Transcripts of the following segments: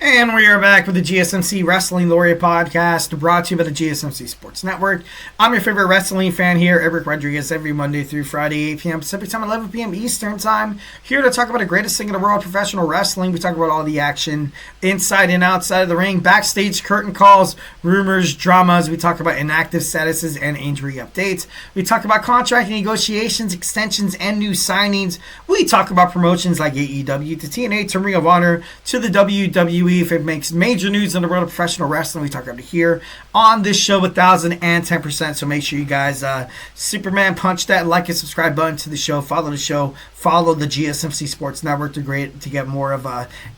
And we are back with the GSMC Wrestling Laureate podcast, brought to you by the GSMC Sports Network. I'm your favorite wrestling fan here, Eric Rodriguez, every Monday through Friday, 8 p.m. Pacific Time, 11 p.m. Eastern Time. Here to talk about the greatest thing in the world, professional wrestling. We talk about all the action inside and outside of the ring, backstage curtain calls, rumors, dramas. We talk about inactive statuses and injury updates. We talk about contract negotiations, extensions, and new signings. We talk about promotions like AEW to TNA to Ring of Honor to the WWE. If it makes major news in the world of professional wrestling, we talk about it here on this show, 1,010%. So make sure you guys, Superman, punch that like and subscribe button to the show. Follow the show. Follow the GSMC Sports Network to get more of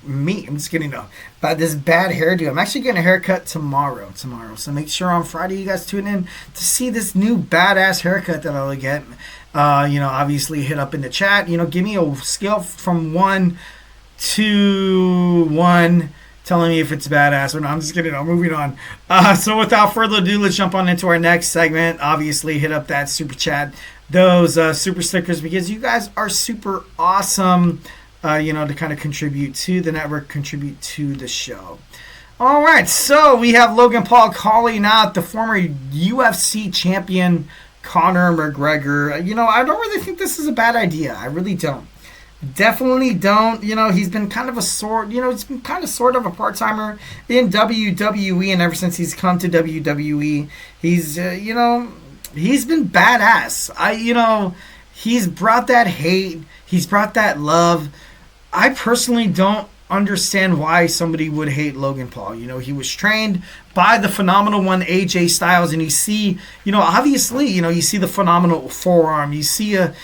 me. I'm just kidding, though. About this bad hairdo. I'm actually getting a haircut tomorrow. So make sure on Friday you guys tune in to see this new badass haircut that I'll get. Obviously hit up in the chat. Give me a scale from 1 to 1. Telling me if it's badass or not. I'm just kidding. I'm moving on. So without further ado, let's jump on into our next segment. Obviously, hit up that super chat, those super stickers, because you guys are super awesome, to kind of contribute to the network, contribute to the show. All right, so we have Logan Paul calling out the former UFC champion Conor McGregor. I don't really think this is a bad idea. I really don't. Definitely don't. He's been kind of sort of a part-timer in WWE, and ever since he's come to WWE, he's been badass. He's brought that hate, he's brought that love. I personally don't understand why somebody would hate Logan Paul. He was trained by the phenomenal one AJ Styles, and you see, obviously, you see the phenomenal forearm, you see a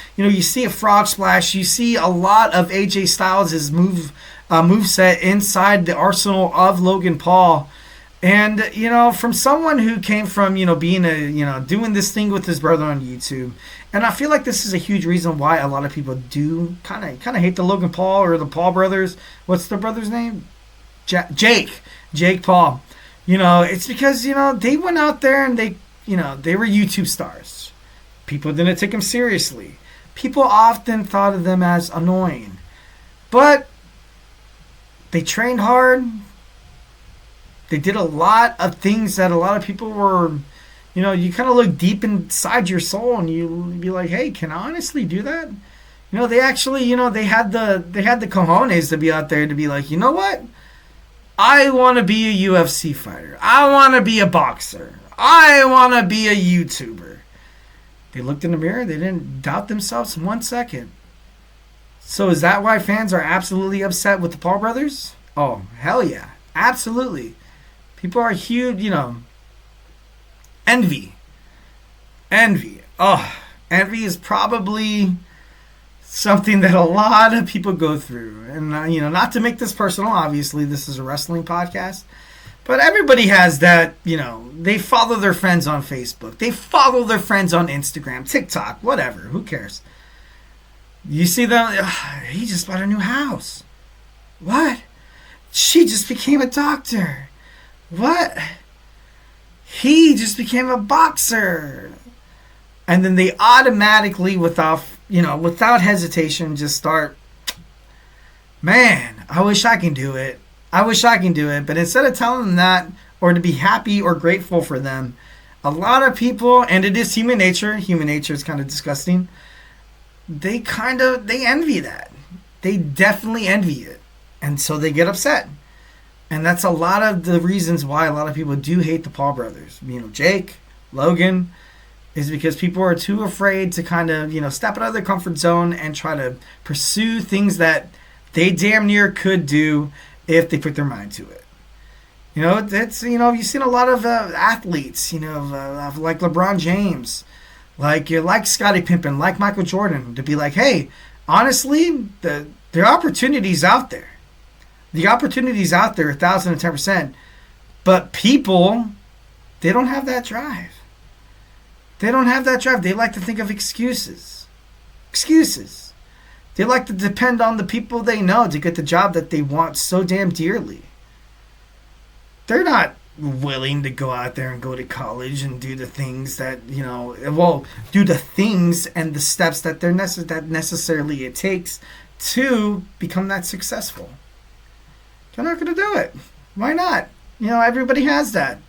frog splash, you see a lot of AJ Styles' moveset inside the arsenal of Logan Paul. And from someone who came from being doing this thing with his brother on YouTube, and I feel like this is a huge reason why a lot of people do kind of hate the Logan Paul or the Paul brothers. What's the brother's name? Jake Paul. It's because they went out there and they were YouTube stars. People didn't take them seriously. People often thought of them as annoying, but they trained hard. They did a lot of things that a lot of people were, you kind of look deep inside your soul and you be like, hey, can I honestly do that? They actually, they had the cojones to be out there to be like, you know what? I want to be a UFC fighter. I want to be a boxer. I want to be a YouTuber. They looked in the mirror. They didn't doubt themselves 1 second. So is that why fans are absolutely upset with the Paul brothers? Oh, hell yeah. Absolutely. People are huge, envy. Oh, envy is probably something that a lot of people go through. And, not to make this personal, obviously, this is a wrestling podcast. But everybody has that, they follow their friends on Facebook. They follow their friends on Instagram, TikTok, whatever. Who cares? You see them, he just bought a new house. What? She just became a doctor. What? He just became a boxer. And then they automatically, without hesitation, just start, man, I wish I can do it. But instead of telling them that, or to be happy or grateful for them, a lot of people, and it is human nature is kind of disgusting, they envy that. They definitely envy it. And so they get upset. And that's a lot of the reasons why a lot of people do hate the Paul brothers. Jake, Logan, is because people are too afraid to kind of, step out of their comfort zone and try to pursue things that they damn near could do if they put their mind to it. That's, you've seen a lot of athletes, like LeBron James, like Scottie Pippen, like Michael Jordan, to be like, hey, honestly, there are opportunities out there. The opportunity's out there 1,010%. But people, they don't have that drive. They like to think of excuses. They like to depend on the people they know to get the job that they want so damn dearly. They're not willing to go out there and go to college and do the things that, do the things and the steps that that necessarily it takes to become that successful. They're not going to do it. Why not? Everybody has that.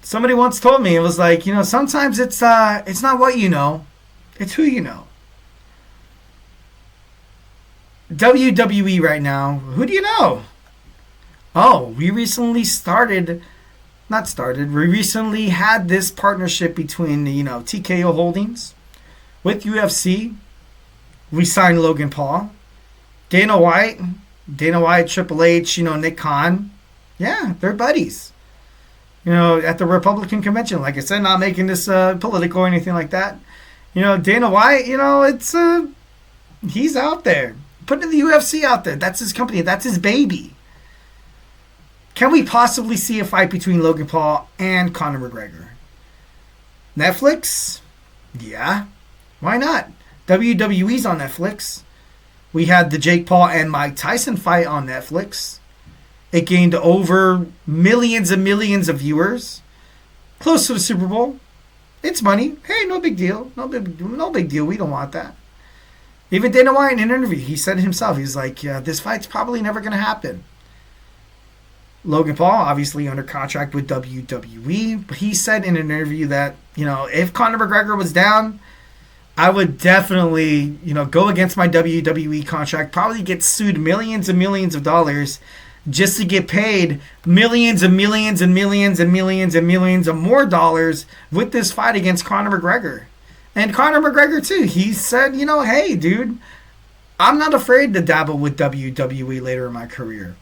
Somebody once told me, it was like, sometimes it's not what you know, it's who you know. WWE right now, who do you know? Oh, we recently had this partnership between, TKO Holdings with UFC. We signed Logan Paul. Dana White, Triple H, Nick Khan. Yeah, they're buddies. At the Republican convention, like I said, not making this political or anything like that. Dana White, he's out there. Putting the UFC out there. That's his company. That's his baby. Can we possibly see a fight between Logan Paul and Conor McGregor? Netflix? Yeah. Why not? WWE's on Netflix. We had the Jake Paul and Mike Tyson fight on Netflix. It gained over millions and millions of viewers. Close to the Super Bowl. It's money. Hey, no big deal. No big deal. We don't want that. Even Dana White in an interview, he said it himself. He's like, yeah, this fight's probably never going to happen. Logan Paul, obviously under contract with WWE, but he said in an interview that, if Conor McGregor was down, I would definitely, go against my WWE contract, probably get sued millions and millions of dollars just to get paid millions and millions and millions and millions and millions of more dollars with this fight against Conor McGregor. And Conor McGregor, too, he said, hey, dude, I'm not afraid to dabble with WWE later in my career.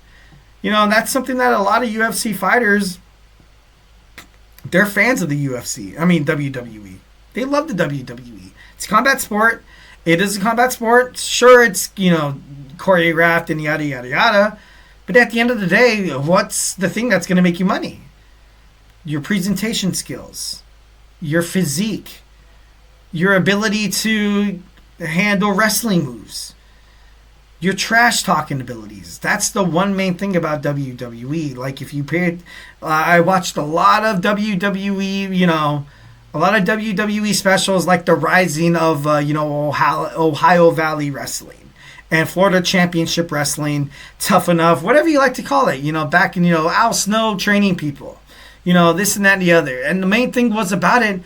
And that's something that a lot of UFC fighters, they're fans of the UFC. I mean, WWE. They love the WWE. It's a combat sport. It is a combat sport. Sure, it's, choreographed and yada, yada, yada. But at the end of the day, what's the thing that's going to make you money? Your presentation skills, your physique, your ability to handle wrestling moves, your trash talking abilities. That's the one main thing about WWE. Like, if you paid, I watched a lot of WWE, a lot of WWE specials, like the rising of, Ohio Valley Wrestling and Florida Championship Wrestling, Tough Enough, whatever you like to call it, back in, Al Snow training people, this and that and the other. And the main thing was about it,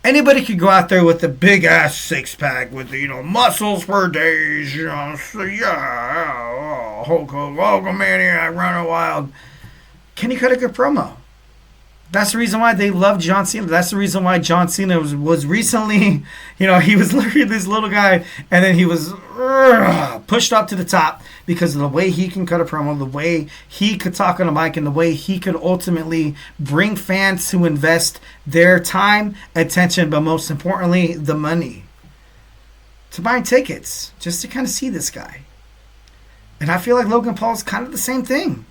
anybody could go out there with a big ass six pack with muscles for days, so yeah, Hulk Hogan Maniac running wild. Can he cut a good promo? That's the reason why they love John Cena. That's the reason why John Cena was recently, he was literally this little guy, and then he was pushed up to the top because of the way he can cut a promo, the way he could talk on a mic, and the way he could ultimately bring fans to invest their time, attention, but most importantly, the money to buy tickets just to kind of see this guy. And I feel like Logan Paul is kind of the same thing.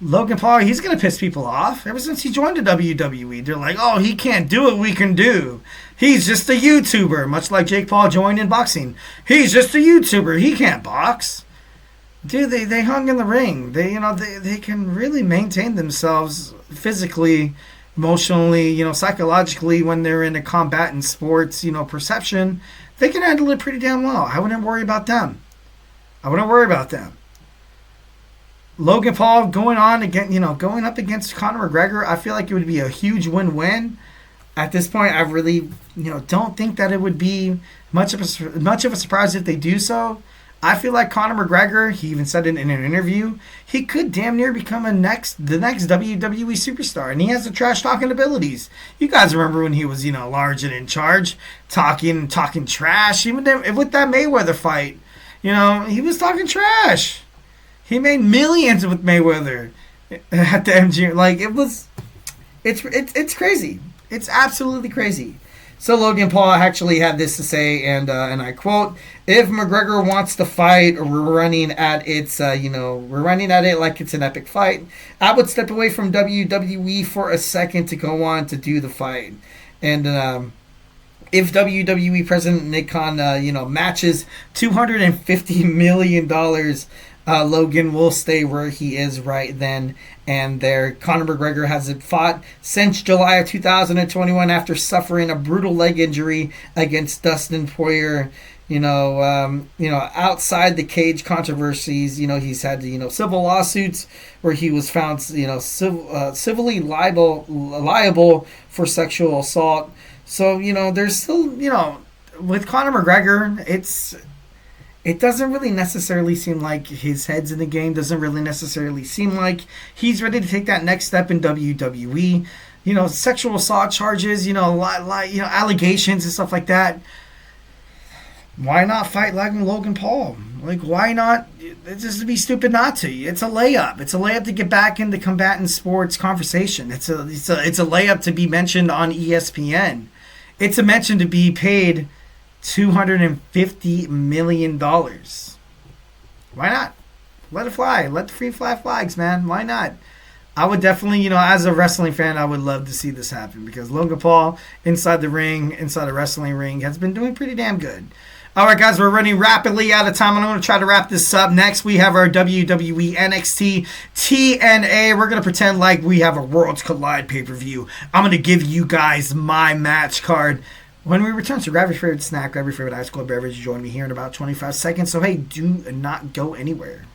Logan Paul, he's going to piss people off. Ever since he joined the WWE, they're like, oh, he can't do what we can do. He's just a YouTuber, much like Jake Paul joined in boxing. He's just a YouTuber. He can't box. Dude, they hung in the ring. They can really maintain themselves physically, emotionally, psychologically when they're in a combatant sports, perception. They can handle it pretty damn well. I wouldn't worry about them. Logan Paul going up against Conor McGregor, I feel like it would be a huge win-win. At this point, I really, don't think that it would be much of a surprise if they do so. I feel like Conor McGregor, he even said it in an interview, he could damn near become the next WWE superstar, and he has the trash talking abilities. You guys remember when he was, large and in charge, talking trash, even with that Mayweather fight, he was talking trash. He made millions with Mayweather at the MGM. Like, it's crazy. It's absolutely crazy. So Logan Paul actually had this to say, and I quote, "If McGregor wants to fight, or we're running at it like it's an epic fight, I would step away from WWE for a second to go on to do the fight." And if WWE President Nick Khan, matches $250 million. Logan will stay where he is right then and there. Conor McGregor hasn't fought since July of 2021 after suffering a brutal leg injury against Dustin Poirier. Outside the cage controversies, he's had, civil lawsuits where he was found, civilly liable for sexual assault. So, there's still, with Conor McGregor, it doesn't really necessarily seem like his head's in the game. Doesn't really necessarily seem like he's ready to take that next step in WWE. Sexual assault charges, allegations and stuff like that. Why not fight Logan Paul? Like, why not? It's just to be stupid not to. It's a layup. It's a layup to get back into combatant sports conversation. It's a layup to be mentioned on ESPN. It's a mention to be paid $250 million. Why not? Let it fly. Let the free fly flags, man. Why not? I would definitely, as a wrestling fan, I would love to see this happen because Logan Paul, inside the wrestling ring, has been doing pretty damn good. All right, guys, we're running rapidly out of time. I'm going to try to wrap this up. Next, we have our WWE NXT TNA. We're going to pretend like we have a Worlds Collide pay-per-view. I'm going to give you guys my match card when we return. So grab your favorite snack, grab your favorite ice cold beverage. Join me here in about 25 seconds. So, hey, do not go anywhere.